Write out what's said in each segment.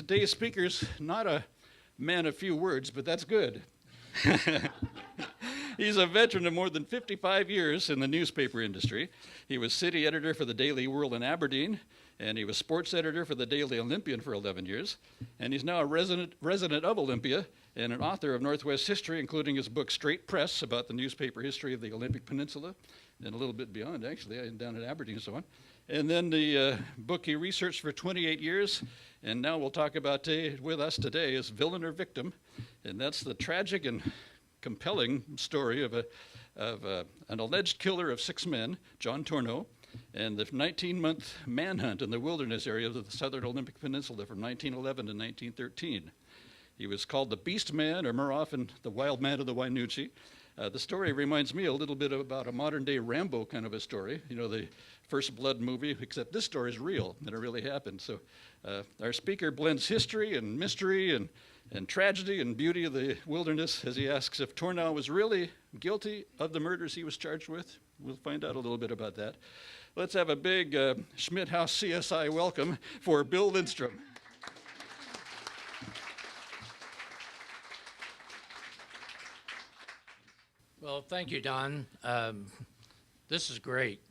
today's speaker's not a man of few words, but that's good. He's a veteran of more than 55 years in the newspaper industry. He was city editor for the Daily World in Aberdeen, and he was sports editor for the Daily Olympian for 11 years. And he's now a resident of Olympia and an author of Northwest history, including his book Straight Press about the newspaper history of the Olympic Peninsula, and a little bit beyond, actually, down at Aberdeen and so on. And then the book he researched for 28 years, and now we'll talk about with us today is Villain or Victim, and that's the tragic and compelling story of an alleged killer of 6 men, John Tornow, and the 19-month manhunt in the wilderness area of the southern Olympic Peninsula from 1911 to 1913. He was called the Beast Man, or more often the Wild Man of the Wynooche. The story reminds me a little bit about a modern-day Rambo kind of a story, you know, the First Blood movie, except this story is real, and it really happened. So our speaker blends history and mystery and tragedy and beauty of the wilderness as he asks if Tornow was really guilty of the murders he was charged with. We'll find out a little bit about that. Let's have a big Schmidt House CSI welcome for Bill Lindstrom. Well, thank you, Don. This is great.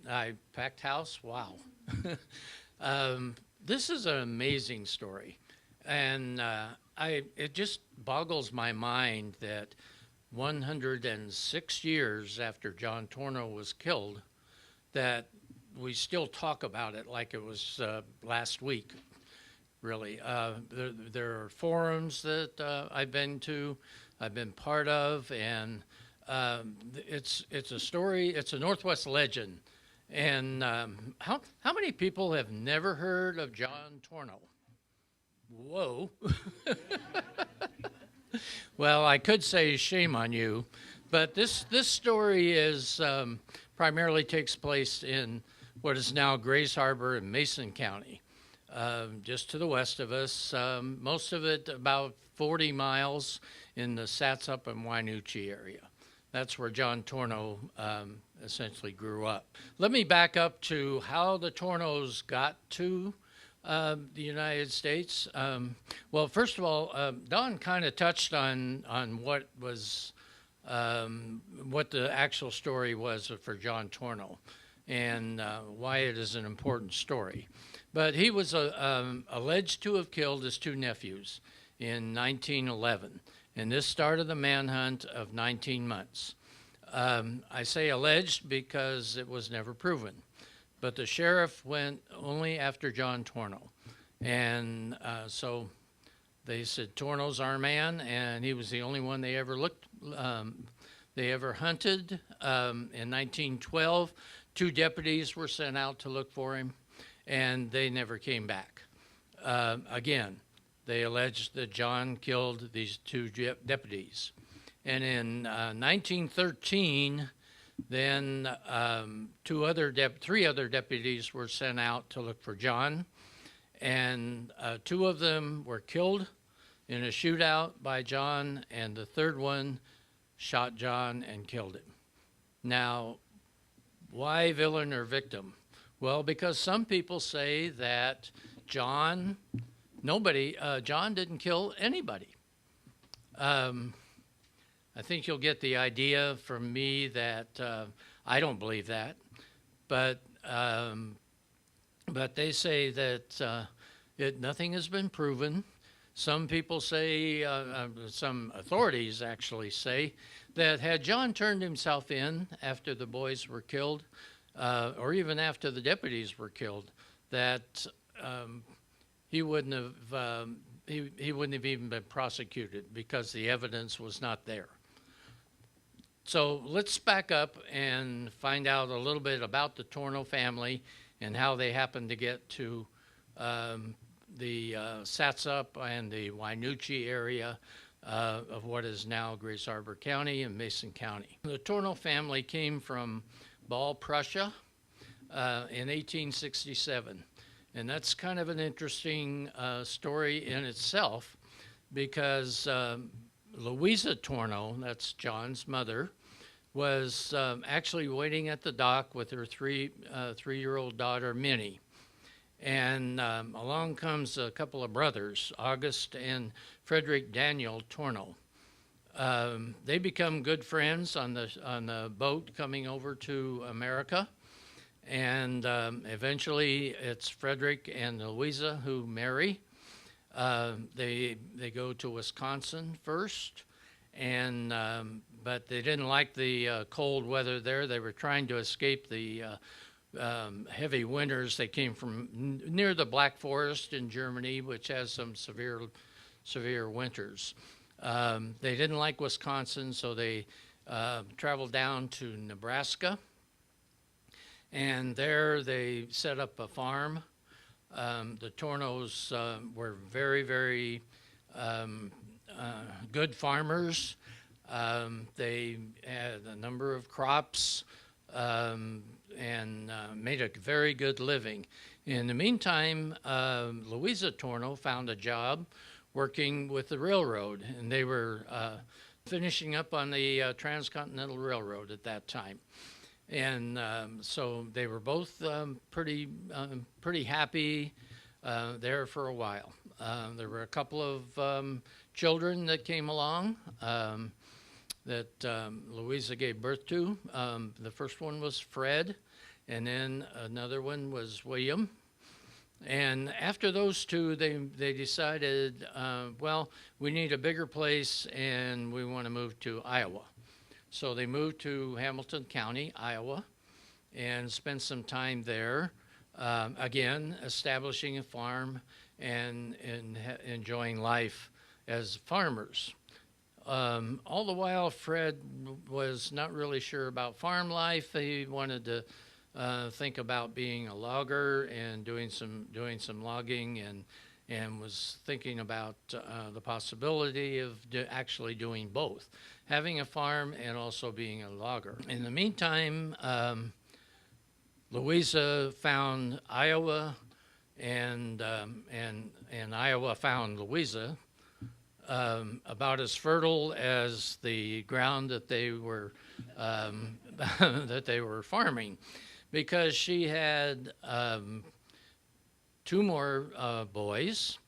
Packed house, wow. This is an amazing story. And it just boggles my mind that 106 years after John Tornow was killed, that we still talk about it like it was last week, really. There are forums that I've been to, I've been part of, and it's a story, it's a Northwest legend. And how many people have never heard of John Tornow? Whoa. Well, I could say shame on you, but this story is primarily takes place in what is now Grays Harbor in Mason County, just to the west of us. Most of it about 40 miles in the Satsop and Wynooche area. That's where John Tornow essentially grew up. Let me back up to how the Tornows got to the United States. Well, first of all, Don kind of touched on what was what the actual story was for John Tornow and why it is an important story. But he was alleged to have killed his 2 nephews in 1911. And this started the manhunt of 19 months. I say alleged because it was never proven. But the sheriff went only after John Tornow. And so they said Tornow's our man, and he was the only one they ever hunted. In 1912, 2 deputies were sent out to look for him, and they never came back. Again, they alleged that John killed these 2 deputies. And in 1913, then 3 other deputies were sent out to look for John. And 2 of them were killed in a shootout by John, and the 3rd one shot John and killed him. Now, why villain or victim? Well, because some people say that John didn't kill anybody. I think you'll get the idea from me that I don't believe that, but they say that nothing has been proven. Some people say, some authorities actually say, that had John turned himself in after the boys were killed, or even after the deputies were killed, that he wouldn't have even been prosecuted because the evidence was not there. So let's back up and find out a little bit about the Tornow family and how they happened to get to the Satsop and the Wynooche area of what is now Grays Harbor County and Mason County. The Tornow family came from Bauer, Prussia in 1867. And that's kind of an interesting story in itself because Louisa Tornow, that's John's mother, was actually waiting at the dock with her three-year-old daughter, Minnie. And along comes a couple of brothers, August and Frederick Daniel Tornow. They become good friends on the boat coming over to America. And eventually it's Frederick and Louisa who marry. They go to Wisconsin first, and but they didn't like the cold weather there. They were trying to escape the heavy winters. They came from near the Black Forest in Germany, which has some severe winters. They didn't like Wisconsin, so they traveled down to Nebraska, and there they set up a farm. The Tornows were very, very good farmers. They had a number of crops and made a very good living. In the meantime, Louisa Tornow found a job working with the railroad, and they were finishing up on the Transcontinental Railroad at that time. And so they were both pretty happy there for a while. There were a couple of children that came along that Louisa gave birth to. The first one was Fred, and then another one was William. And after those two, they decided, well, we need a bigger place, and we want to move to Iowa. So they moved to Hamilton County, Iowa, and spent some time there, again, establishing a farm and enjoying life as farmers. All the while, Fred was not really sure about farm life. He wanted to think about being a logger and doing some logging, and was thinking about the possibility of actually doing both, having a farm and also being a logger. In the meantime, Louisa found Iowa, and Iowa found Louisa about as fertile as the ground that they were farming, because she had two more boys,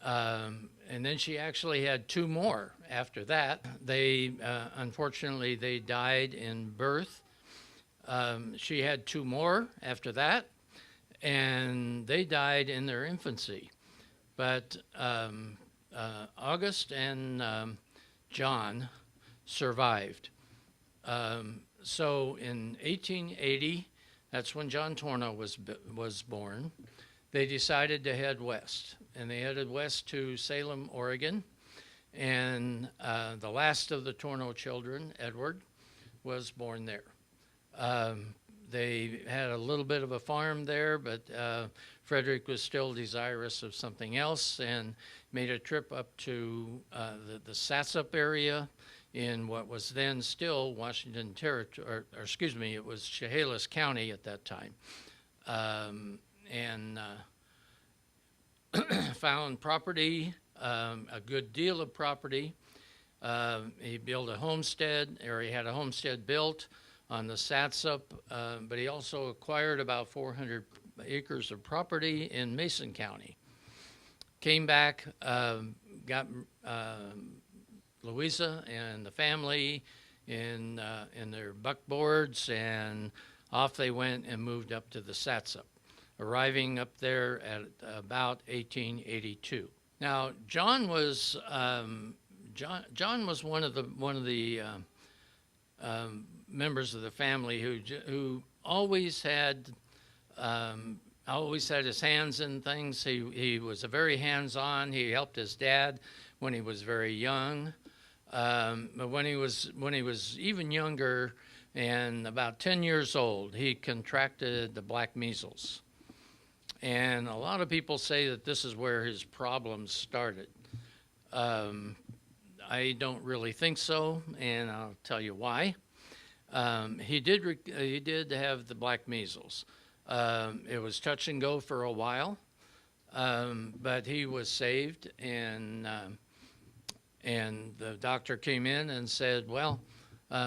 and then she actually had two more after that. They unfortunately they died in birth. She had two more after that, and they died in their infancy. But August and John survived. So in 1880, that's when John Tornow was born. They decided to head west, and they headed west to Salem, Oregon. And the last of the Tornow children, Edward, was born there. They had a little bit of a farm there, but Frederick was still desirous of something else and made a trip up to the Satsop area in what was then still Washington Territory, or excuse me, it was Chehalis County at that time. And found property, a good deal of property. He built a homestead, or he had a homestead built on the Satsop, but he also acquired about 400 acres of property in Mason County. Came back, got Louisa and the family in their buckboards, and off they went and moved up to the Satsop, arriving up there at about 1882. Now, John was one of the members of the family who always had his hands in things. He was a very hands-on. He helped his dad when he was very young, but when he was even younger, and about 10 years old, he contracted the black measles. And a lot of people say that this is where his problems started. I don't really think so, and I'll tell you why. He did have the black measles. It was touch and go for a while, but he was saved, and the doctor came in and said, well,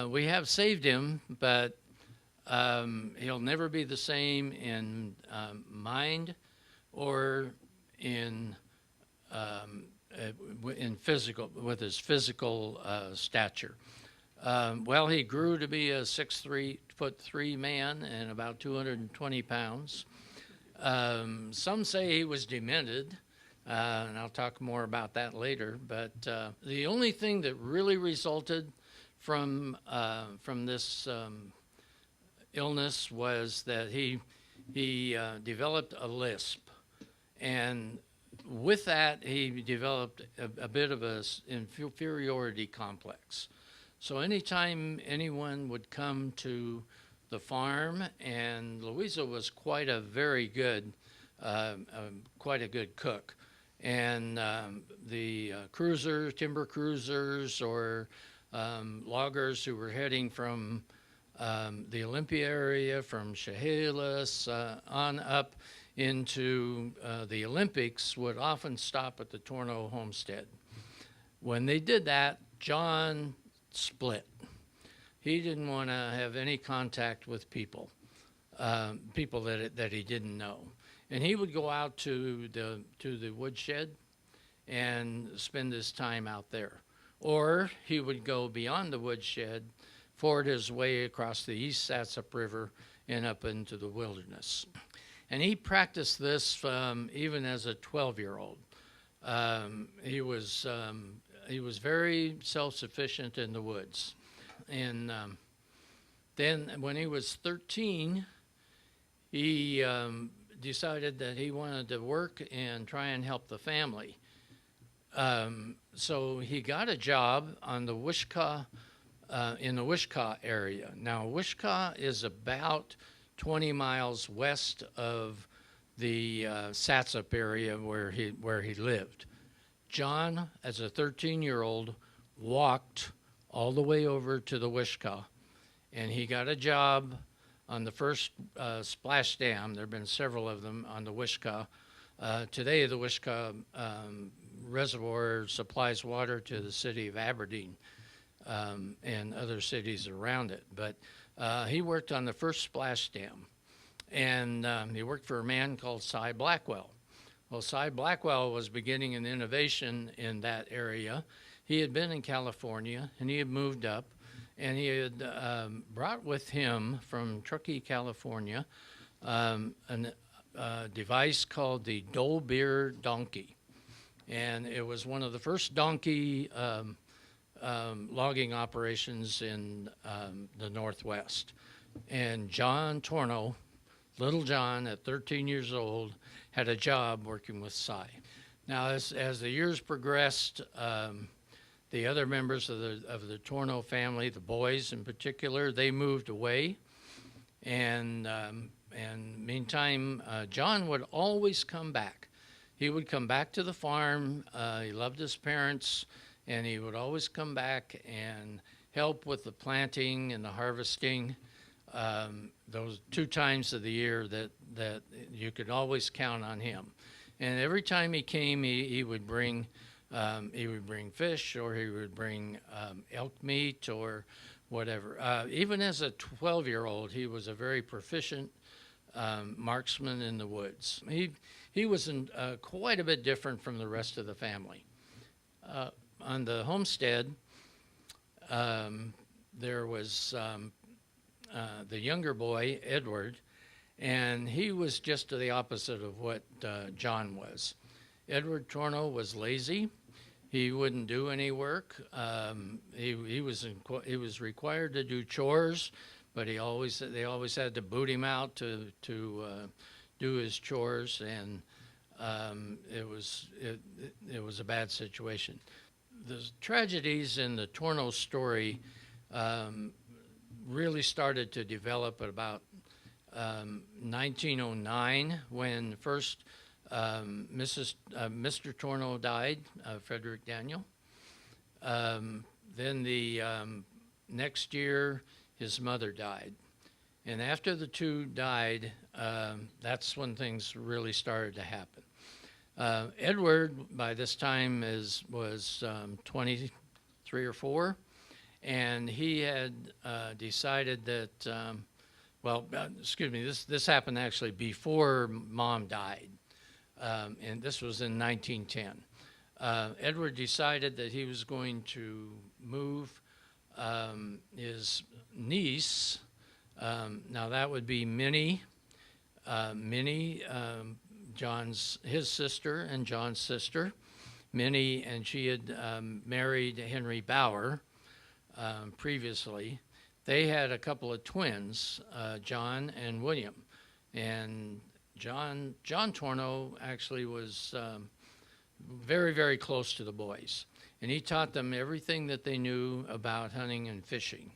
we have saved him, but he'll never be the same in mind or in physical, with his physical stature. Well, he grew to be a 6'3" man and about 220 pounds. Some say he was demented, and I'll talk more about that later. But the only thing that really resulted from this illness was that he developed a lisp, and with that he developed a bit of an inferiority complex. So anytime anyone would come to the farm, and Louisa was quite a good cook, and the timber cruisers or loggers who were heading from the Olympia area, from Chehalis on up into the Olympics, would often stop at the Tornow homestead. When they did that, John split. He didn't want to have any contact with people that he didn't know, and he would go out to the woodshed and spend his time out there, or he would go beyond the woodshed, ford his way across the East Satsop River and up into the wilderness. And he practiced this even as a 12-year-old. He was very self-sufficient in the woods. And then when he was 13, he decided that he wanted to work and try and help the family. So he got a job on the Wishkah, in the Wishkah area. Now, Wishkah is about 20 miles west of the Satsop area where he lived. John, as a 13-year-old, walked all the way over to the Wishkah, and he got a job on the first splash dam. There have been several of them on the Wishkah. Today, the Wishkah Reservoir supplies water to the city of Aberdeen and other cities around it. But he worked on the first splash dam, and he worked for a man called Cy Blackwell. Well, Cy Blackwell was beginning an innovation in that area. He had been in California, and he had moved up, and he had brought with him from Truckee, California, a device called the Dole Beer Donkey. And it was one of the first donkey logging operations in the Northwest. And John Tornow, little John at 13 years old, had a job working with Cy. Now, as the years progressed, the other members of the Tornow family, the boys in particular, they moved away. And meantime, John would always come back. He would come back to the farm. He loved his parents, and he would always come back and help with the planting and the harvesting. Those 2 times of the year that you could always count on him. And every time he came, he would bring fish, or he would bring elk meat or whatever. Even as a 12-year-old, he was a very proficient marksman in the woods. He was quite a bit different from the rest of the family. On the homestead, there was the younger boy, Edward, and he was just the opposite of what John was. Edward Tornow was lazy. He wouldn't do any work. He was required to do chores, but they always had to boot him out to do his chores, and it was a bad situation. The tragedies in the Tornow story really started to develop at about 1909, when first Mr. Tornow died, Frederick Daniel. Then the next year, his mother died. And after the two died, that's when things really started to happen. Edward, by this time, was 23 or 4, and he had decided that, this happened actually before Mom died. and this was in 1910. Edward decided that he was going to move his niece, now that would be Minnie, his sister and John's sister, Minnie, and she had married Henry Bauer previously. They had a couple of twins, John and William. And John Tornow actually was very, very close to the boys. And he taught them everything that they knew about hunting and fishing.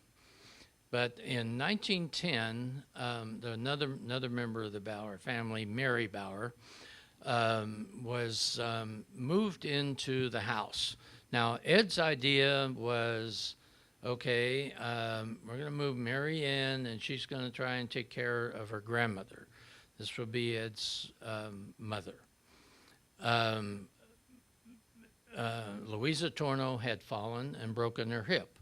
But in 1910, another member of the Bauer family, Mary Bauer, was moved into the house. Now, Ed's idea was, okay, we're going to move Mary in, and she's going to try and take care of her grandmother. This will be Ed's mother. Louisa Tornow had fallen and broken her hip,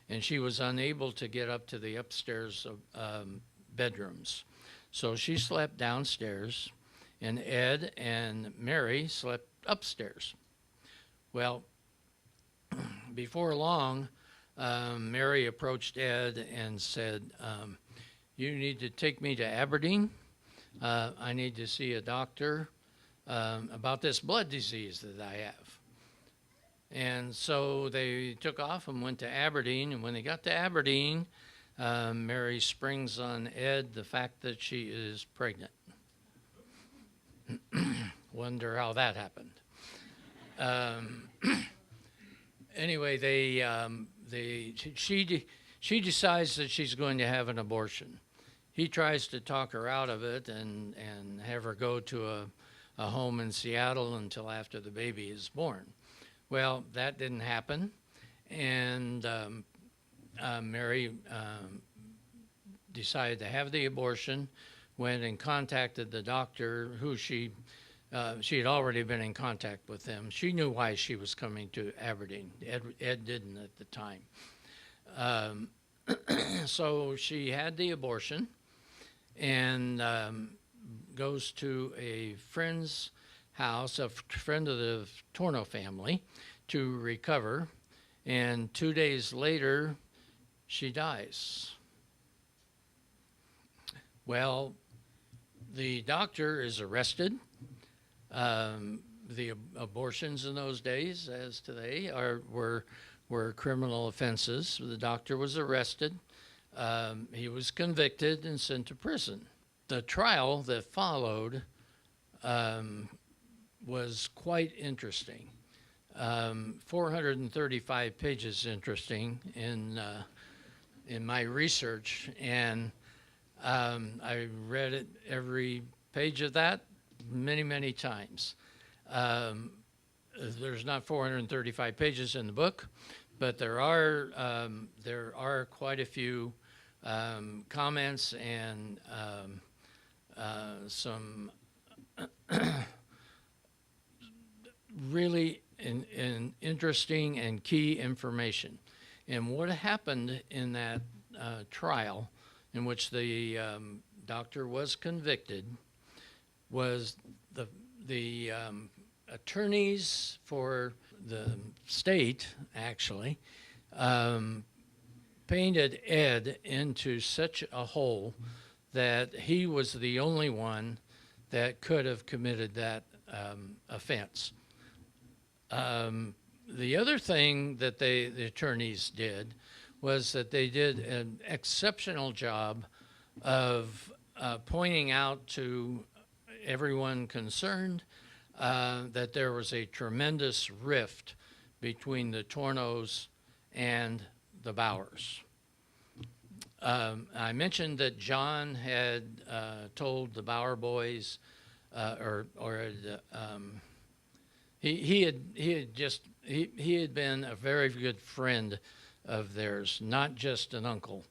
and she was unable to get up to the upstairs bedrooms. So she slept downstairs, and Ed and Mary slept upstairs. Well, before long, Mary approached Ed and said, you need to take me to Aberdeen. I need to see a doctor about this blood disease that I have. And so they took off and went to Aberdeen. And when they got to Aberdeen, Mary springs on Ed the fact that she is pregnant. Wonder how that happened. Anyway, she decides that she's going to have an abortion. He tries to talk her out of it and have her go to a home in Seattle until after the baby is born. Well, that didn't happen, and Mary decided to have the abortion, went and contacted the doctor, who she had already been in contact with them. She knew why she was coming to Aberdeen. Ed didn't at the time. So she had the abortion and goes to a friend's house, a friend of the Tornow family, to recover. And 2 days later, she dies. Well, the doctor is arrested. The abortions in those days, as today, were criminal offenses. The doctor was arrested. He was convicted and sent to prison. The trial that followed was quite interesting. 435 pages interesting in my research, and I read it, every page of that, many, many times. There's not 435 pages in the book, but there are quite a few comments and some really interesting and key information. And what happened in that trial, in which the doctor was convicted, was the attorneys for the state actually painted Ed into such a hole that he was the only one that could have committed that offense. The other thing that the attorneys did was that they did an exceptional job of pointing out to everyone concerned that there was a tremendous rift between the Tornows and the Bauers. I mentioned that John had told the Bauer boys, he had been a very good friend of theirs, not just an uncle,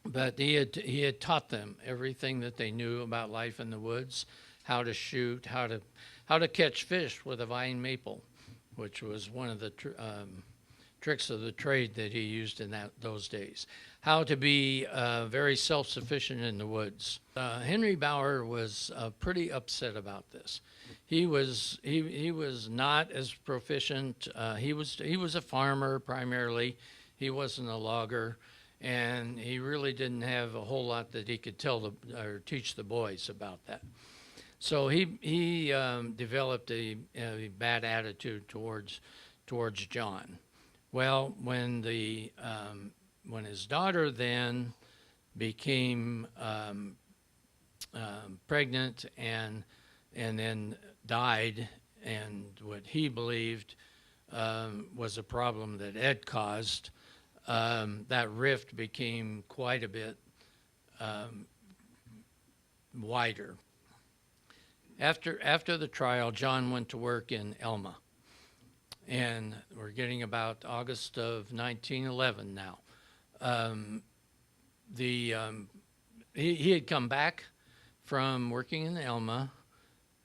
but he had taught them everything that they knew about life in the woods, how to shoot, how to catch fish with a vine maple, which was one of the tricks of the trade that he used in those days. How to be very self-sufficient in the woods. Henry Bauer was pretty upset about this. He was not as proficient. He was a farmer primarily. He wasn't a logger, and he really didn't have a whole lot that he could tell or teach the boys about that. So he developed a bad attitude towards John. Well, when his daughter then became pregnant and then died, and what he believed was a problem that Ed caused, that rift became quite a bit wider. After the trial, John went to work in Elma, and we're getting about August of 1911 now. He had come back from working in Elma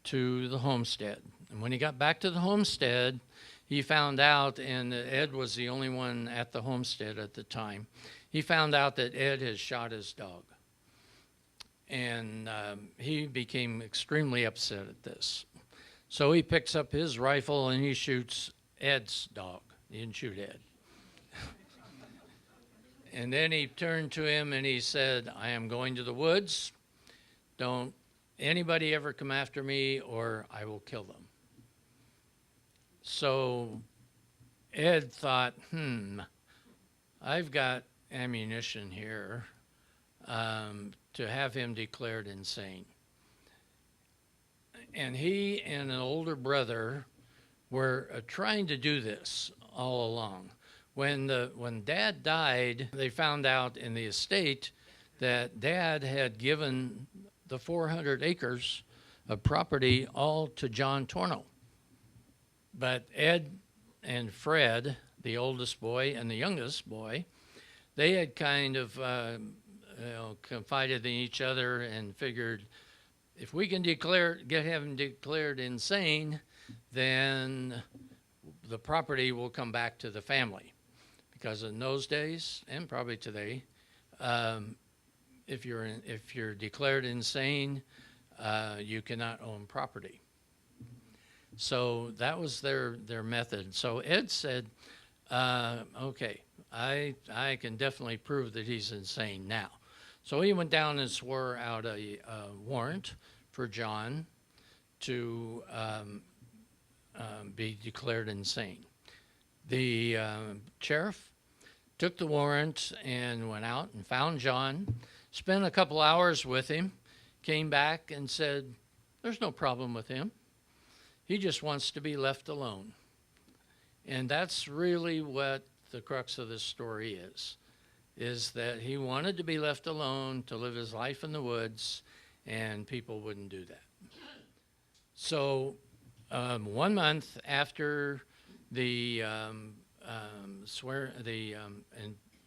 to the homestead, and when he got back to the homestead, he found out, and Ed was the only one at the homestead at the time, he found out that Ed had shot his dog. And he became extremely upset at this. So he picks up his rifle and he shoots Ed's dog. He didn't shoot Ed. And then he turned to him and he said, "I am going to the woods. Don't anybody ever come after me or I will kill them." So Ed thought, I've got ammunition here to have him declared insane. And he and an older brother were trying to do this all along. When Dad died, they found out in the estate that Dad had given the 400 acres of property all to John Tornow. But Ed and Fred, the oldest boy and the youngest boy, they had kind of confided in each other and figured, if we can get him declared insane, then the property will come back to the family. Because in those days, and probably today, if you're declared insane, you cannot own property. So that was their method. So Ed said, okay, I can definitely prove that he's insane now. So he went down and swore out a warrant for John to be declared insane. The sheriff took the warrant and went out and found John, spent a couple hours with him, came back and said, "There's no problem with him. He just wants to be left alone." And that's really what the crux of this story is that he wanted to be left alone to live his life in the woods, and people wouldn't do that. So 1 month after the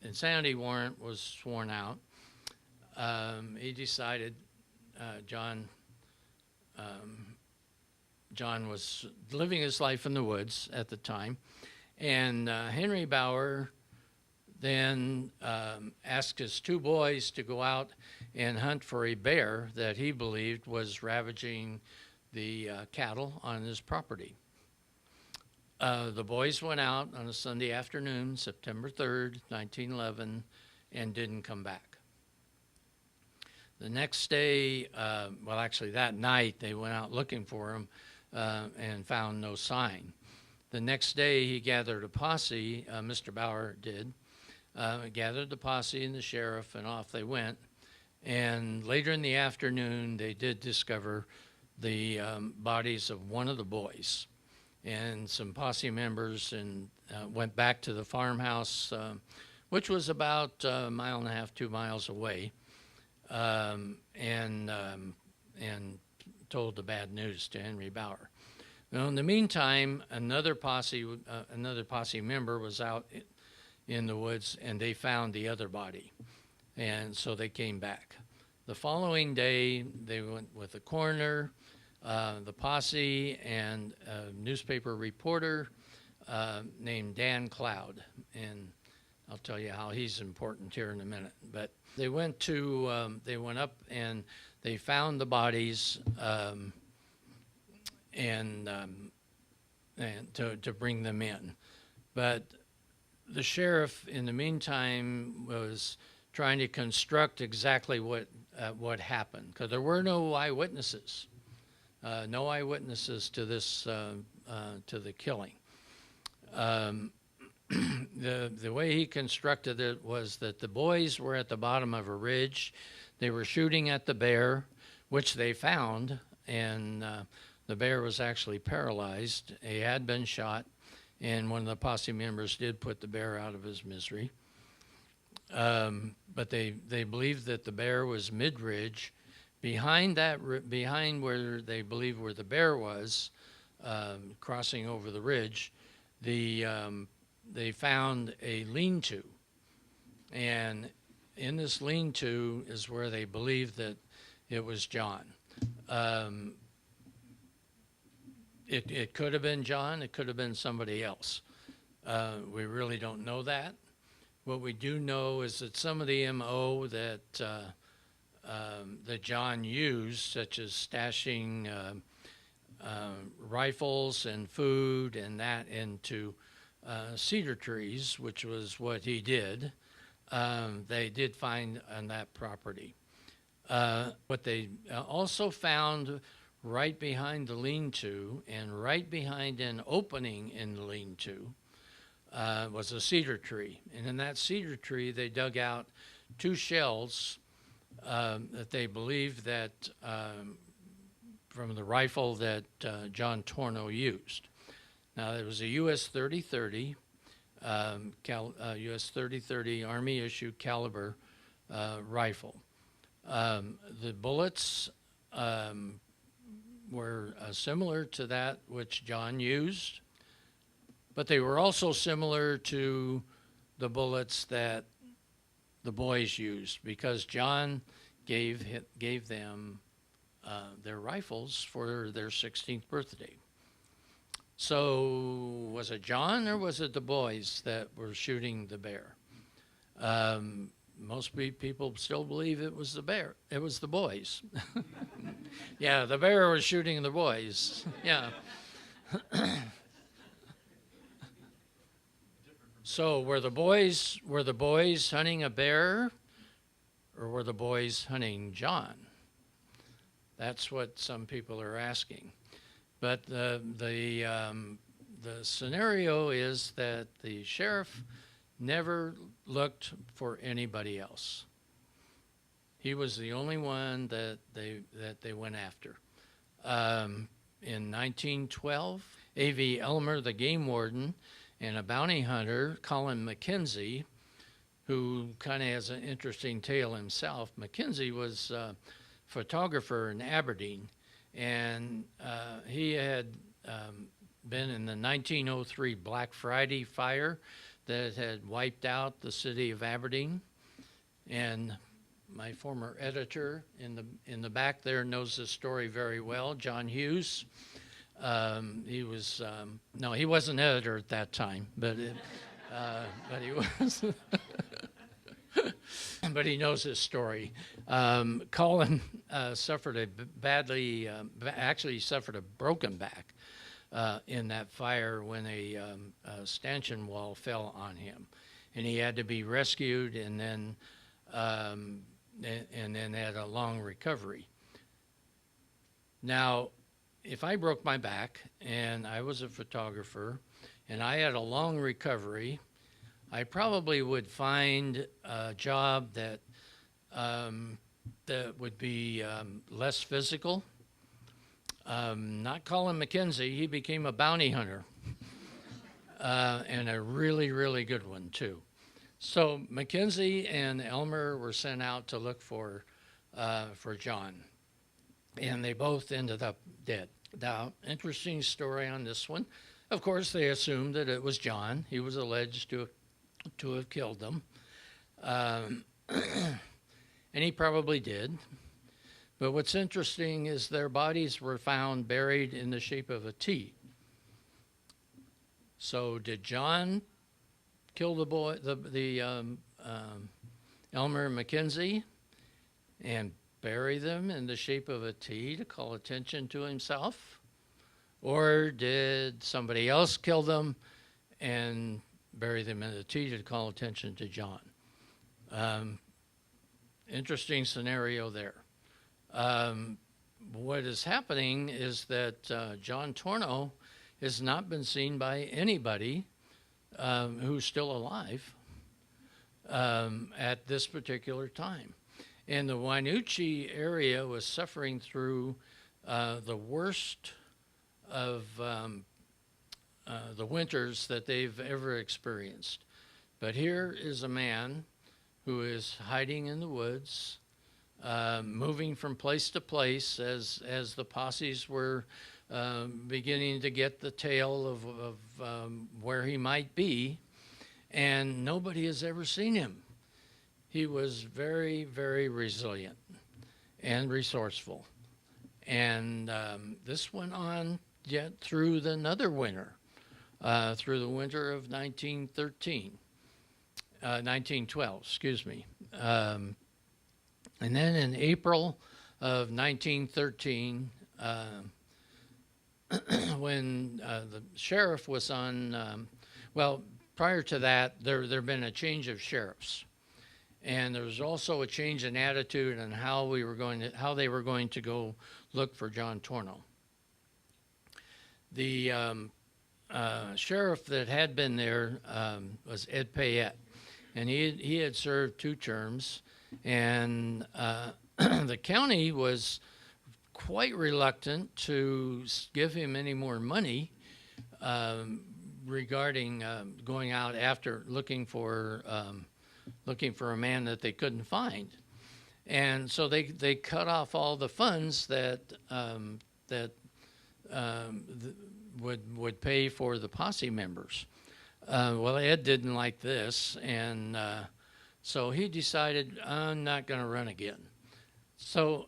insanity warrant was sworn out, he decided John was living his life in the woods at the time, and Henry Bauer then asked his two boys to go out and hunt for a bear that he believed was ravaging the cattle on his property. The boys went out on a Sunday afternoon, September 3rd, 1911, and didn't come back. The next day, that night, they went out looking for him and found no sign. The next day, he gathered a posse, Mr. Bauer did, gathered the posse and the sheriff, and off they went. And later in the afternoon, they did discover the bodies of one of the boys. And some posse members and went back to the farmhouse, which was about a mile and a half, 2 miles away, and told the bad news to Henry Bauer. Well, in the meantime, another posse member was out in the woods, and they found the other body, and so they came back. The following day, they went with the coroner, the posse, and a newspaper reporter named Dan Cloud, and I'll tell you how he's important here in a minute. But they went up and they found the bodies and to bring them in. But the sheriff, in the meantime, was trying to construct exactly what happened, because there were no eyewitnesses. No eyewitnesses to this to the killing. The way he constructed it was that the boys were at the bottom of a ridge. They were shooting at the bear, which they found, and the bear was actually paralyzed. He had been shot, and one of the posse members did put the bear out of his misery. But they believed that the bear was mid-ridge. Behind where they believed where the bear was, crossing over the ridge, they found a lean-to. And in this lean-to is where they believed that it was John. It could have been John. It could have been somebody else. We really don't know that. What we do know is that some of the MO that John used, such as stashing rifles and food and that into cedar trees, which was what he did, they did find on that property. What they also found right behind the lean-to and right behind an opening in the lean-to was a cedar tree. And in that cedar tree, they dug out 2 shells that they believed that from the rifle that John Tornow used. Now, it was a US 30-30, US 30-30 Army issue caliber rifle. The bullets were similar to that which John used, but they were also similar to the bullets that the boys used, because John gave them their rifles for their 16th birthday. So was it John or was it the boys that were shooting the bear? Most people still believe it was the bear. It was the boys. Yeah, the bear was shooting the boys. Yeah. So were the boys hunting a bear, or were the boys hunting John? That's what some people are asking. But the scenario is that the sheriff never looked for anybody else. He was the only one that they went after. In 1912, A.V. Elmer, the game warden, and a bounty hunter, Colin McKenzie, who kind of has an interesting tale himself. McKenzie was a photographer in Aberdeen, and he had been in the 1903 Black Friday fire that had wiped out the city of Aberdeen. And my former editor in the back there knows this story very well, John Hughes. He was no, he wasn't editor at that time, but he was. But he knows his story. Colin suffered actually suffered a broken back in that fire when a stanchion wall fell on him, and he had to be rescued, and then had a long recovery. Now, if I broke my back and I was a photographer and I had a long recovery, I probably would find a job that would be less physical. Not Colin McKenzie, he became a bounty hunter, and a really, really good one too. So McKenzie and Elmer were sent out to look for John, and they both ended up dead. Now, interesting story on this one. Of course, they assumed that it was John. He was alleged to have killed them. And he probably did. But what's interesting is their bodies were found buried in the shape of a T. So did John kill the boy, Elmer and Mackenzie, and bury them in the shape of a T to call attention to himself? Or did somebody else kill them and bury them in a T to call attention to John? Interesting scenario there. What is happening is that John Tornow has not been seen by anybody who's still alive at this particular time. And the Wynooche area was suffering through the worst of the winters that they've ever experienced. But here is a man who is hiding in the woods, moving from place to place as the posses were beginning to get the tale of where he might be, and nobody has ever seen him. He was very, very resilient and resourceful. And this went on yet through another winter, through the winter of 1912, excuse me. And then in April of 1913, when the sheriff was on, well, prior to that, there had been a change of sheriffs. And there was also a change in attitude on how they were going to go look for John Tornow. The sheriff that had been there was Ed Payette, and he had served 2 terms, and the county was quite reluctant to give him any more money regarding going out after looking for a man that they couldn't find. And so they cut off all the funds that would pay for the posse members. Well, Ed didn't like this, and so he decided, I'm not going to run again. So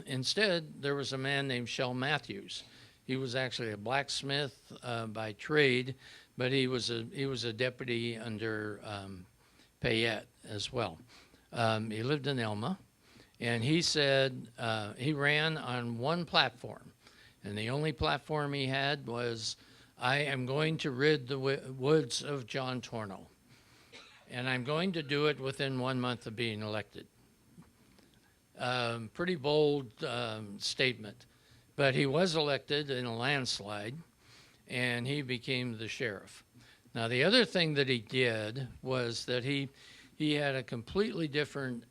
instead, there was a man named Shell Matthews. He was actually a blacksmith by trade, but he was a deputy under Payette as well. He lived in Elma, and he said he ran on one platform, and the only platform he had was, I am going to rid the woods of John Tornow, and I'm going to do it within 1 month of being elected. Pretty bold statement, but he was elected in a landslide, and he became the sheriff. Now, the other thing that he did was that he had a completely different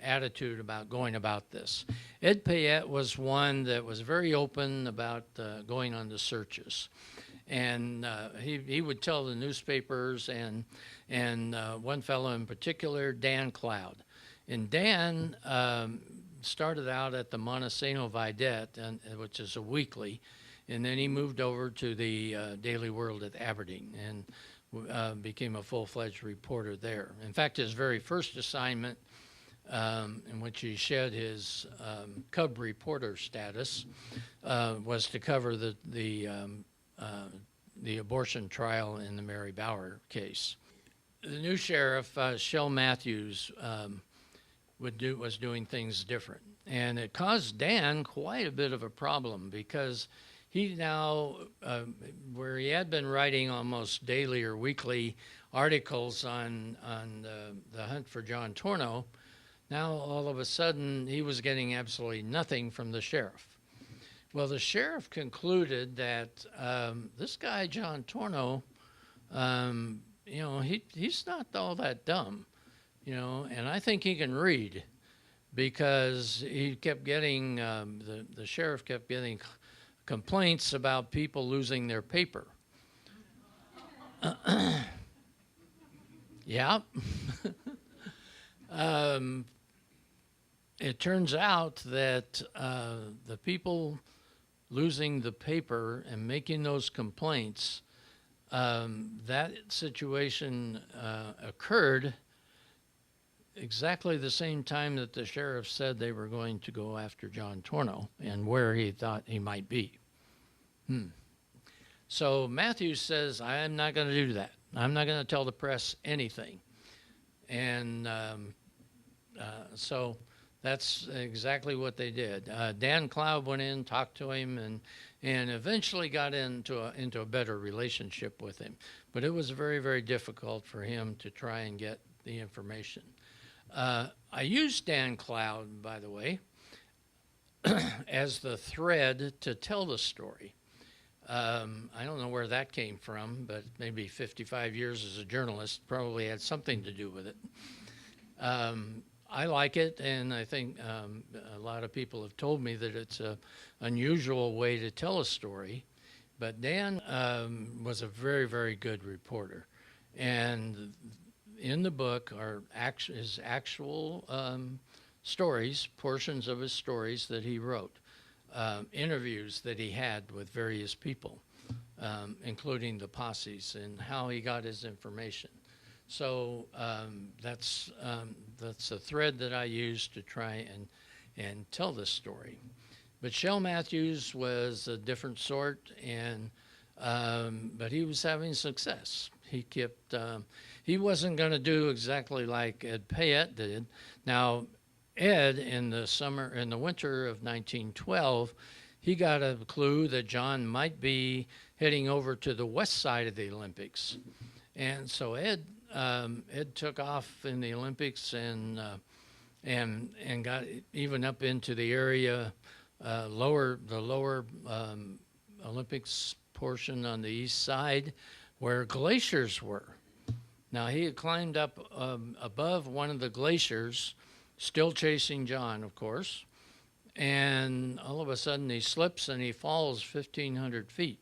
attitude about going about this. Ed Payette was one that was very open about going on the searches. And he would tell the newspapers, and one fellow in particular, Dan Cloud. And Dan started out at the Montesano Vidette, which is a weekly, and then he moved over to the Daily World at Aberdeen and became a full-fledged reporter there. In fact, his very first assignment, in which he shed his cub reporter status, was to cover the abortion trial in the Mary Bauer case. The new sheriff, Shell Matthews, was doing things different. And it caused Dan quite a bit of a problem, because he now, where he had been writing almost daily or weekly articles on the hunt for John Tornow, now all of a sudden he was getting absolutely nothing from the sheriff. Well, the sheriff concluded that this guy, John Tornow, he's not all that dumb, and I think he can read, because he kept getting, the sheriff kept getting complaints about people losing their paper. Yeah. It turns out that the people losing the paper and making those complaints, that situation occurred exactly the same time that the sheriff said they were going to go after John Tornow and where he thought he might be. So Matthews says, I'm not going to do that. I'm not going to tell the press anything. And so that's exactly what they did. Dan Cloud went in, talked to him, and eventually got into a better relationship with him. But it was very, very difficult for him to try and get the information. I used Dan Cloud, by the way, as the thread to tell the story. I don't know where that came from, but maybe 55 years as a journalist probably had something to do with it. I like it, and I think a lot of people have told me that it's an unusual way to tell a story. But Dan was a very, very good reporter. And in the book are his actual stories, portions of his stories that he wrote, interviews that he had with various people, including the posses, and how he got his information. So that's a thread that I use to try and tell this story. But Shell Matthews was a different sort, and but he was having success. He kept. He wasn't going to do exactly like Ed Payette did. Now, Ed, in the winter of 1912, he got a clue that John might be heading over to the west side of the Olympics, and so Ed took off in the Olympics and got even up into the area, the lower Olympics portion on the east side, where glaciers were. Now he had climbed up above one of the glaciers, still chasing John, of course, and all of a sudden he slips and he falls 1,500 feet.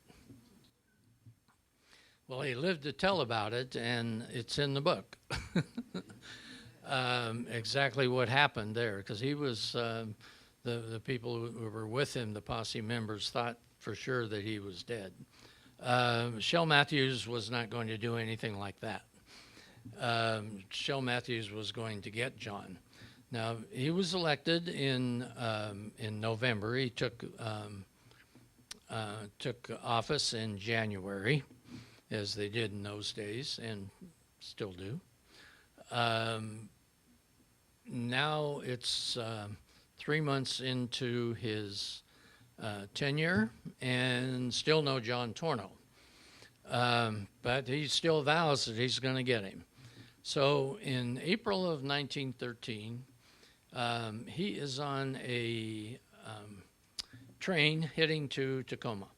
Well, he lived to tell about it, and it's in the book. Exactly what happened there, because he was, the people who were with him, the posse members, thought for sure that he was dead. Shell Matthews was not going to do anything like that. Shell Matthews was going to get John. Now, he was elected in November. He took office in January, as they did in those days and still do. Now it's 3 months into his tenure and still no John Tornow. But he still vows that he's going to get him. So in April of 1913, he is on a train heading to Tacoma.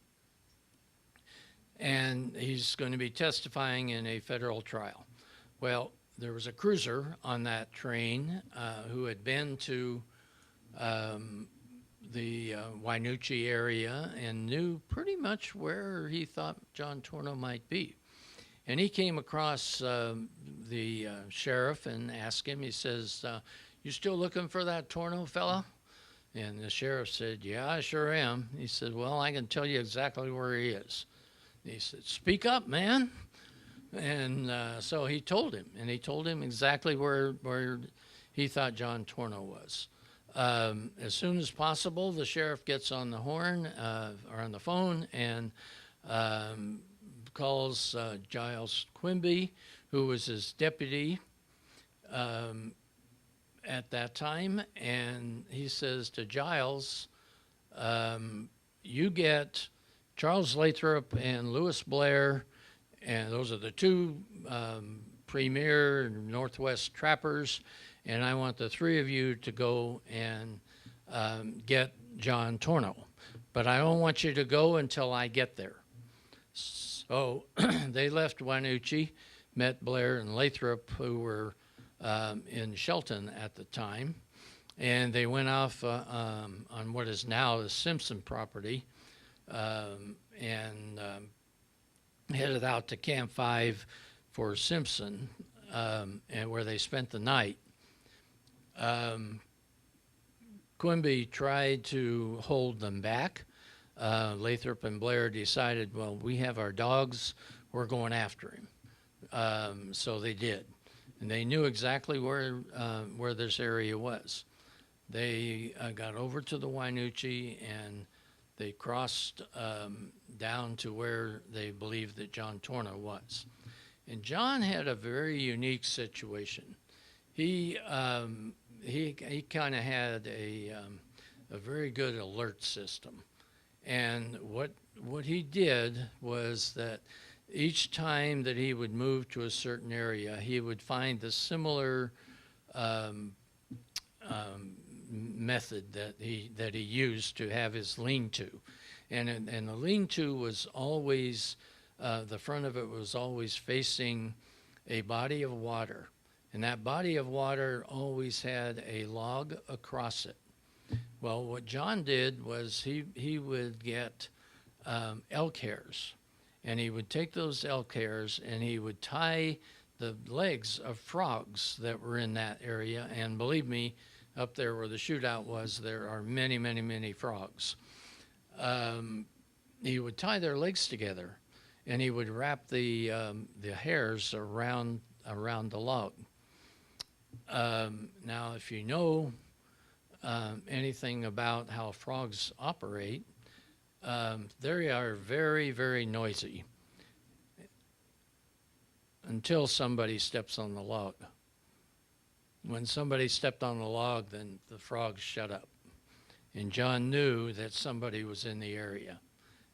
And he's going to be testifying in a federal trial. Well, there was a cruiser on that train who had been to the Wynooche area and knew pretty much where he thought John Tornow might be. And he came across the sheriff and asked him, he says, you still looking for that Tornow fella? And the sheriff said, yeah, I sure am. He said, well, I can tell you exactly where he is. He said, speak up, man. And so he told him, and he told him exactly where he thought John Tornow was. As soon as possible, the sheriff gets on the horn or on the phone and calls Giles Quimby, who was his deputy at that time, and he says to Giles, you get Charles Lathrop and Lewis Blair, and those are the two premier Northwest trappers, and I want the three of you to go and get John Tornow. But I don't want you to go until I get there. So they left Wynooche, met Blair and Lathrop, who were in Shelton at the time, and they went off on what is now the Simpson property, and headed out to Camp 5 for Simpson, and where they spent the night. Quimby tried to hold them back. Lathrop and Blair decided, well, we have our dogs, we're going after him. So they did. And they knew exactly where this area was. They got over to the Wynooche and They crossed down to where they believed that John Tornow was. And John had a very unique situation. He kind of had a very good alert system. And what he did was that each time that he would move to a certain area, he would find the similar method that he used to have his lean-to. And the lean-to was always, the front of it was always facing a body of water. And that body of water always had a log across it. Well, what John did was he would get elk hairs, and he would take those elk hairs and he would tie the legs of frogs that were in that area. And believe me, up there where the shootout was, there are many, many, many frogs. He would tie their legs together, and he would wrap the hairs around the log. Now, if you know anything about how frogs operate, they are very, very noisy until somebody steps on the log. When somebody stepped on the log, then the frogs shut up. And John knew that somebody was in the area,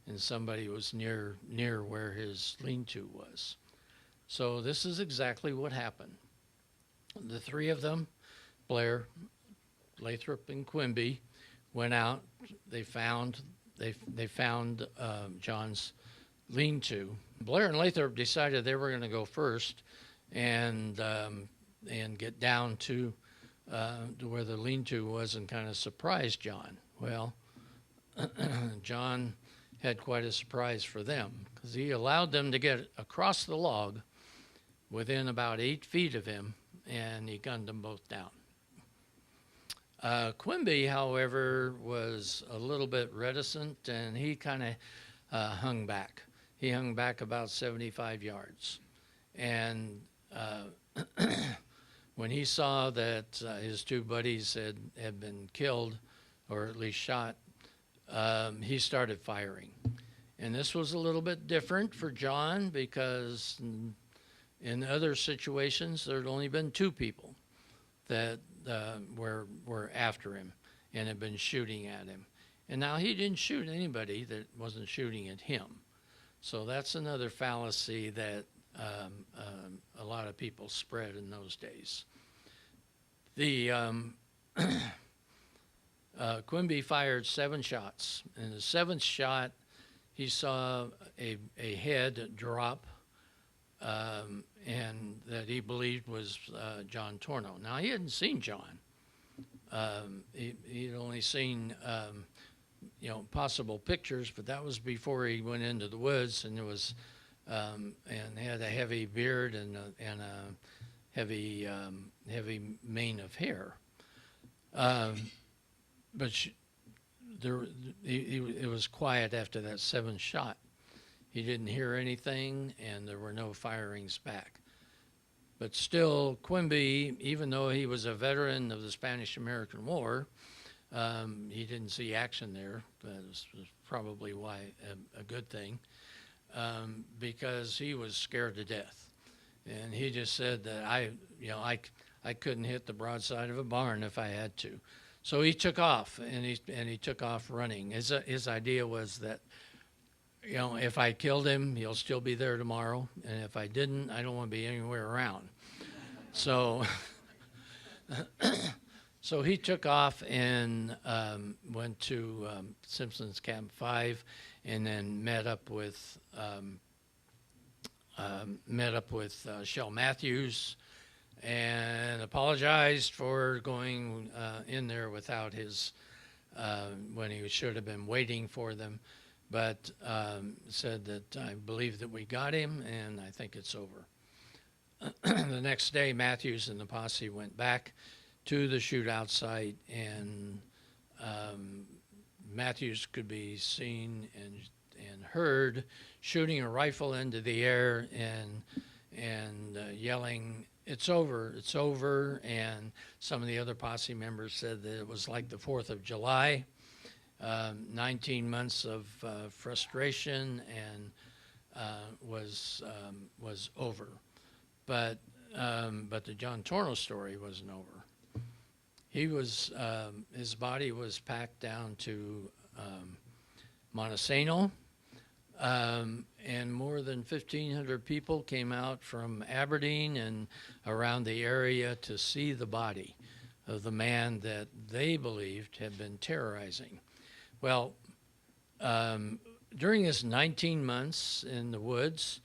and somebody was near where his lean-to was. So this is exactly what happened. The three of them, Blair, Lathrop, and Quimby, went out. They found John's lean-to. Blair and Lathrop decided they were going to go first and get down to where the lean-to was and kind of surprise John. Well, John had quite a surprise for them, because he allowed them to get across the log within about 8 feet of him, and he gunned them both down. Quimby, however, was a little bit reticent, and he kind of hung back. He hung back about 75 yards. And when he saw that his two buddies had been killed, or at least shot, he started firing. And this was a little bit different for John, because in other situations, there had only been 2 people that were after him and had been shooting at him. And now he didn't shoot anybody that wasn't shooting at him. So that's another fallacy that a lot of people spread in those days. The Quimby fired 7 shots. In the 7th shot, he saw a head drop, and that he believed was John Tornow. Now, he hadn't seen John. He'd only seen possible pictures, but that was before he went into the woods, and it was and had a heavy beard and a heavy mane of hair. But it was quiet after that 7th shot. He didn't hear anything, and there were no firings back. But still, Quimby, even though he was a veteran of the Spanish-American War, he didn't see action there. That was probably why a good thing, because he was scared to death. And he just said that I couldn't hit the broadside of a barn if I had to. So he took off, and he took off running. His idea was that, if I killed him, he'll still be there tomorrow, and if I didn't, I don't want to be anywhere around. So, so he took off and went to Simpson's Camp 5, and then met up with Shell Matthews, and apologized for going in there without his, when he should have been waiting for them, but said that I believe that we got him, and I think it's over. The next day, Matthews and the posse went back to the shootout site, and Matthews could be seen and heard shooting a rifle into the air and yelling, "It's over, it's over." And some of the other posse members said that it was like the 4th of July. 19 months of frustration and was over. But the John Tornow story wasn't over. He was his body was packed down to Montesano, and more than 1,500 people came out from Aberdeen and around the area to see the body of the man that they believed had been terrorizing. Well, during his 19 months in the woods,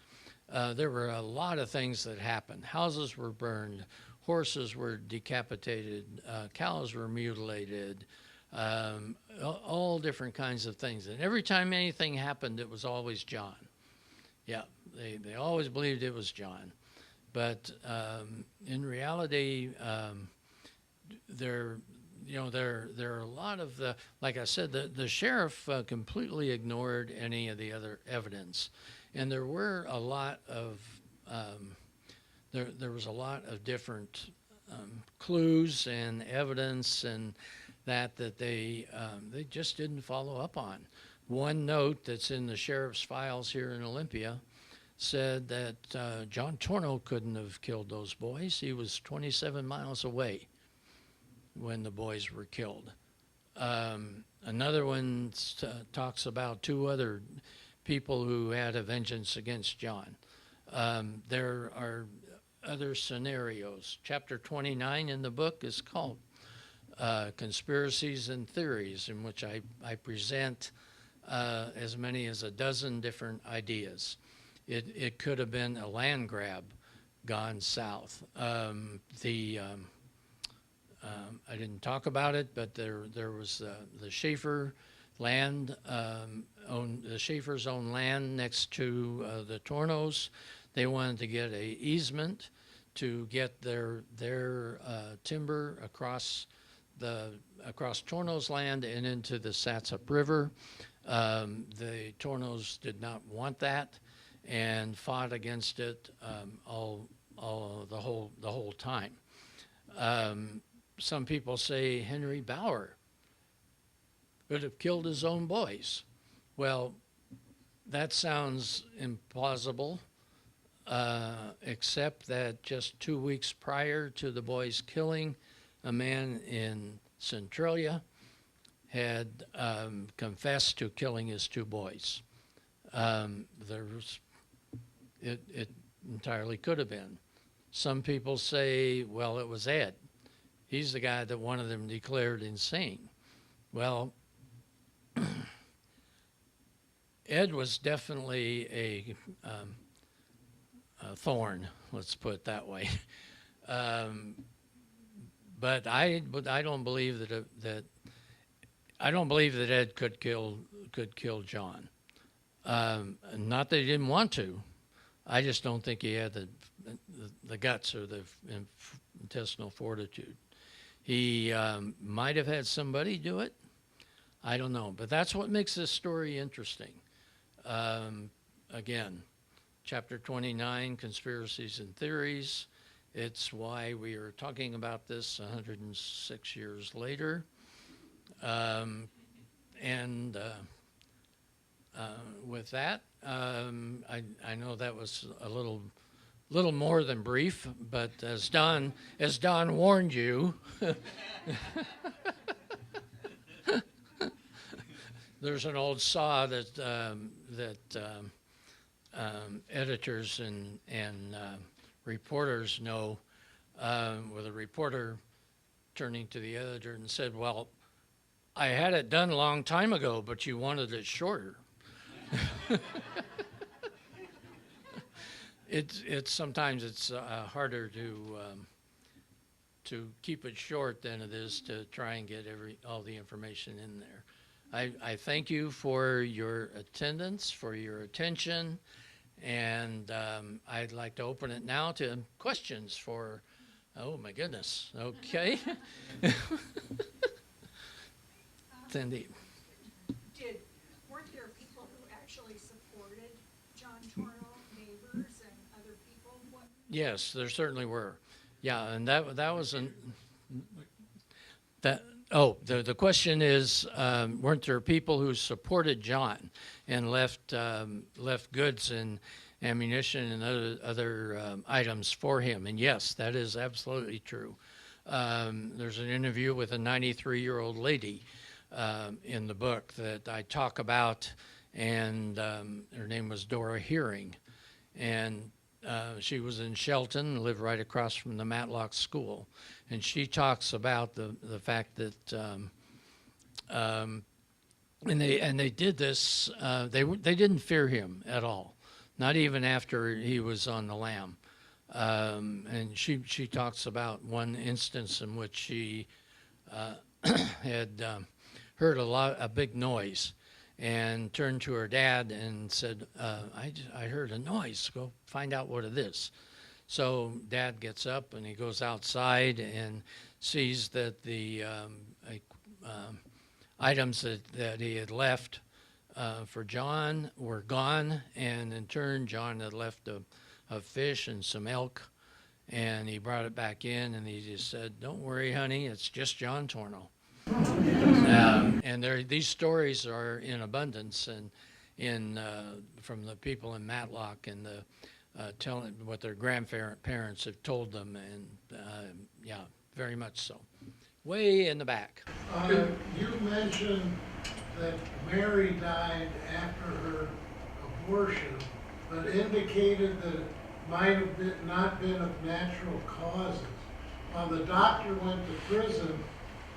there were a lot of things that happened. Houses were burned, horses were decapitated, cows were mutilated, all different kinds of things. And every time anything happened, it was always John. Yeah, they always believed it was John. But in reality, there are a lot of the, like I said, the sheriff completely ignored any of the other evidence, and there were a lot of there was a lot of different clues and evidence and that they just didn't follow up on. One note that's in the sheriff's files here in Olympia said that John Tornow couldn't have killed those boys. He was 27 miles away when the boys were killed. Another one talks about two other people who had a vengeance against John. There are other scenarios. Chapter 29 in the book is called Conspiracies and Theories, in which I present as many as a dozen different ideas. It could have been a land grab gone south. I didn't talk about it, but there was the Schaefer land, the Schaefer's own land next to the Tornows. They wanted to get a easement to get their timber across Tornow's land and into the Satsop River. The Tornows did not want that and fought against it the whole time. Some people say Henry Bauer could have killed his own boys. Well, that sounds implausible, except that just 2 weeks prior to the boys' killing, a man in Centralia had confessed to killing his two boys. It entirely could have been. Some people say, well, it was Ed. He's the guy that one of them declared insane. Well, Ed was definitely a thorn, let's put it that way. But I don't believe that Ed could kill John. Not that he didn't want to. I just don't think he had the guts or the intestinal fortitude. He might have had somebody do it. I don't know. But that's what makes this story interesting. Again, chapter 29, Conspiracies and Theories. It's why we are talking about this 106 years later. With that, I know that was a little more than brief, but as Don warned you, there's an old saw that editors and reporters know, with a reporter turning to the editor and said, "Well, I had it done a long time ago, but you wanted it shorter." It's sometimes it's harder to keep it short than it is to try and get all the information in there. I thank you for your attendance, for your attention, and I'd like to open it now to questions for, oh my goodness, okay. Cindy. Weren't there people who actually supported John Tornow, neighbors and other people? Yes, there certainly were. Yeah, and that was Oh, the question is, weren't there people who supported John and left goods and ammunition and other items for him? And yes, that is absolutely true. There's an interview with a 93-year-old lady in the book that I talk about, and her name was Dora Hearing, and she was in Shelton, lived right across from the Matlock School, and she talks about the fact that and they did this. They didn't fear him at all, not even after he was on the lam. And she talks about one instance in which she had heard a big noise, and turned to her dad and said, I heard a noise, go find out what it is. So Dad gets up and he goes outside and sees that the items that he had left for John were gone, and in turn John had left a fish and some elk, and he brought it back in and he just said, "Don't worry, honey, it's just John Tornow." And these stories are in abundance, and from the people in Matlock and the telling what their grandparents have told them, and yeah, very much so. Way in the back. You mentioned that Mary died after her abortion, but indicated that it might have not been of natural causes. While the doctor went to prison,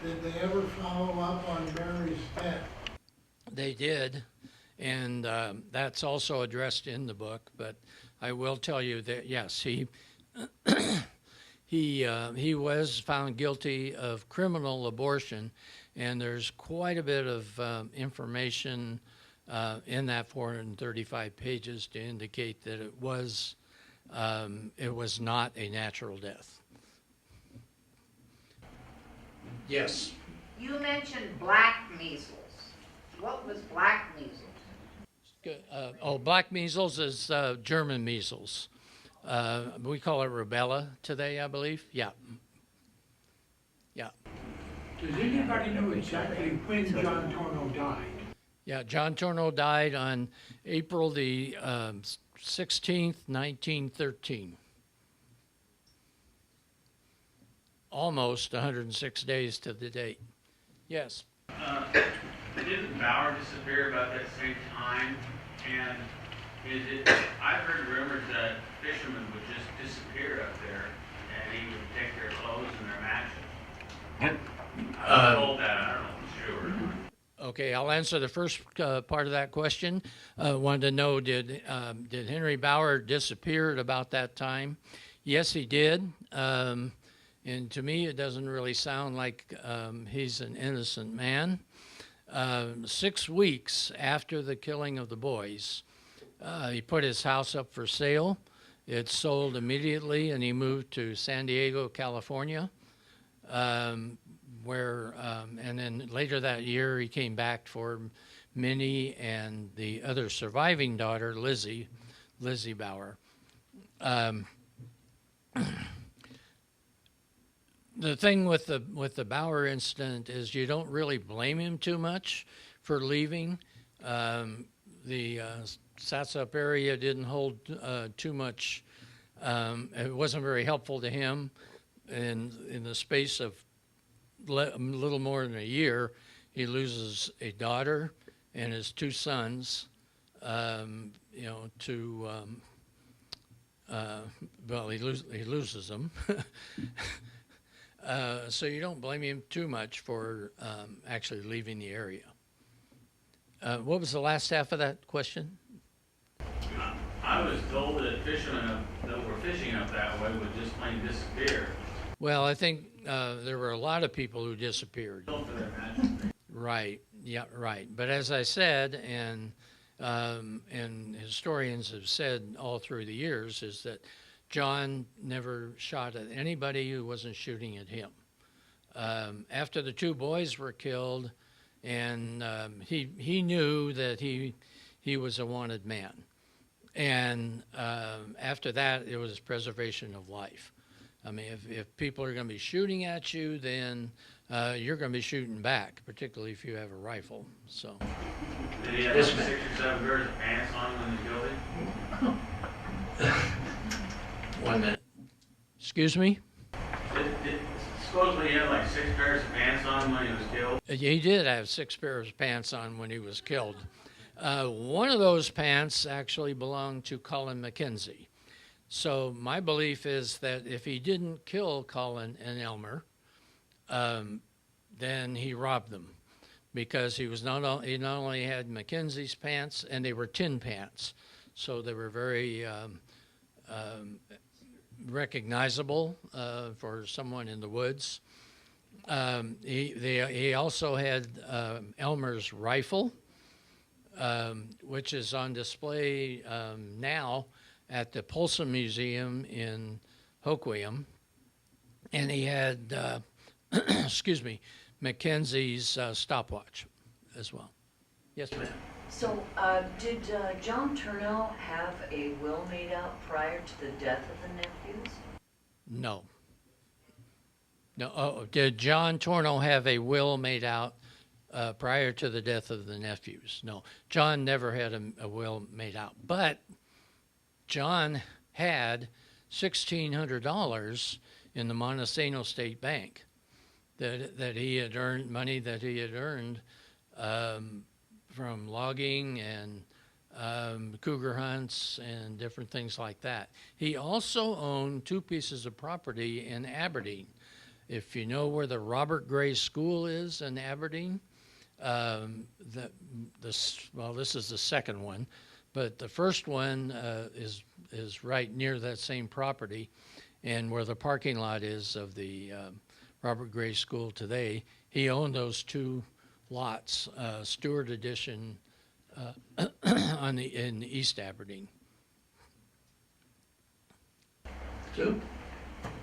did they ever follow up on Mary's death? They did, and that's also addressed in the book, but I will tell you that, yes, he he was found guilty of criminal abortion, and there's quite a bit of information in that 435 pages to indicate that it was not a natural death. Yes. You mentioned black measles. What was black measles? Black measles is German measles. We call it rubella today, I believe. Yeah. Yeah. Does anybody know exactly when John Tornow died? Yeah, John Tornow died on April the 16th, 1913. Almost 106 days to the date. Yes. Didn't Bauer disappear about that same time? And I've heard rumors that fishermen would just disappear up there, and he would take their clothes and their matches. I was told that. I don't know if it's true or not. Okay, I'll answer the first part of that question. Wanted to know, did Henry Bauer disappear at about that time? Yes, he did. And to me, it doesn't really sound like he's an innocent man. 6 weeks after the killing of the boys, he put his house up for sale. It sold immediately, and he moved to San Diego, California, where, and then later that year, he came back for Minnie and the other surviving daughter, Lizzie Bauer. The thing with the Bauer incident is you don't really blame him too much for leaving. The Satsop area didn't hold too much. It wasn't very helpful to him. And in the space of a little more than a year, he loses a daughter and his 2 sons. He loses them. So you don't blame him too much for actually leaving the area. What was the last half of that question? I was told that fishermen that were fishing up that way would just plain disappear. Well, I think there were a lot of people who disappeared. For their matches. Right. Yeah. Right. But as I said, and historians have said all through the years, is that John never shot at anybody who wasn't shooting at him. After the 2 boys were killed, and he knew that he was a wanted man, and after that it was preservation of life. I mean, if people are going to be shooting at you, then you're going to be shooting back, particularly if you have a rifle. So, Did he have like 6 or 7 pairs of pants on when they killed him? 1 minute. Excuse me? Supposedly he had like 6 pairs of pants on when he was killed. He did have 6 pairs of pants on when he was killed. One of those pants actually belonged to Colin McKenzie. So my belief is that if he didn't kill Colin and Elmer, then he robbed them, because he not only had McKenzie's pants, and they were tin pants, so they were very recognizable for someone in the woods. He also had Elmer's rifle, which is on display now at the Polson Museum in Hoquiam. And he had, excuse me, Mackenzie's stopwatch as well. Yes, ma'am. So, did John Tornow have a will made out prior to the death of the nephews? No. No. Oh, did John Tornow have a will made out prior to the death of the nephews? No. John never had a will made out. But John had $1,600 in the Montesano State Bank that he had earned, money that he had earned from logging and cougar hunts and different things like that. He also owned 2 pieces of property in Aberdeen. If you know where the Robert Gray School is in Aberdeen, this is the second one, but the first one is right near that same property, and where the parking lot is of the Robert Gray School today. He owned those 2 lots, Stewart Edition, in East Aberdeen. Sue?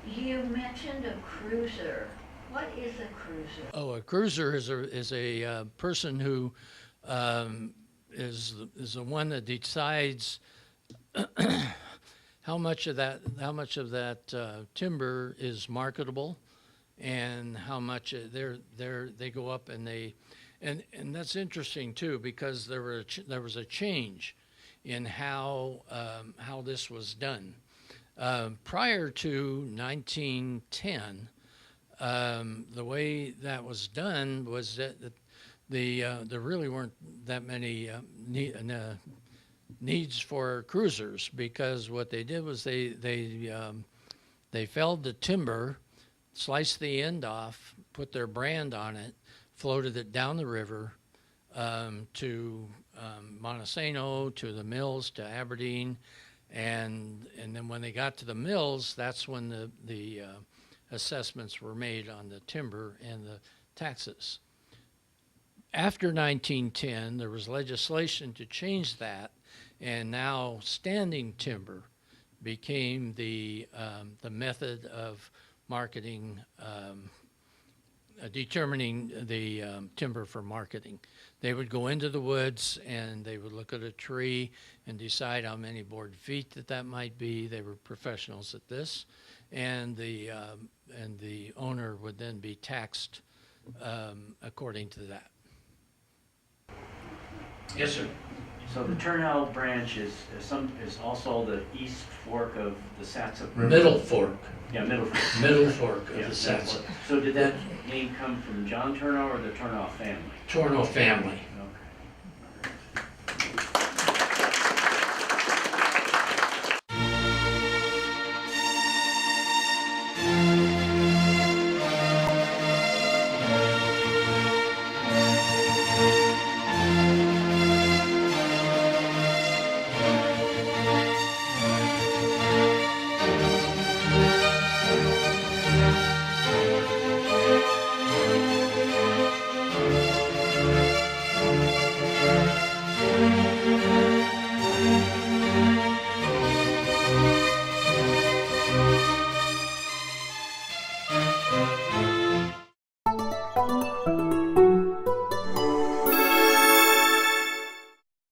You mentioned a cruiser. What is a cruiser? Oh, a cruiser is a person who is the one that decides how much of that timber is marketable, and how much they go up, and that's interesting too, because there was a change in how this was done. Prior to 1910, the way that was done was that there really weren't that many needs for cruisers, because what they did was they felled the timber, sliced the end off, put their brand on it, floated it down the river to Montesano, to the mills, to Aberdeen, and then when they got to the mills, that's when the assessments were made on the timber and the taxes. After 1910, there was legislation to change that, and now standing timber became the method of marketing, determining the timber for marketing. They would go into the woods and they would look at a tree and decide how many board feet that might be. They were professionals at this, and the owner would then be taxed according to that. Yes, sir. So the Tornow branch is also the east fork of the Satsop River. Middle fork. Yeah, middle fork. Middle fork of Yeah, the Satsop. so did that name come from John Tornow or the Tornow family? Tornow family.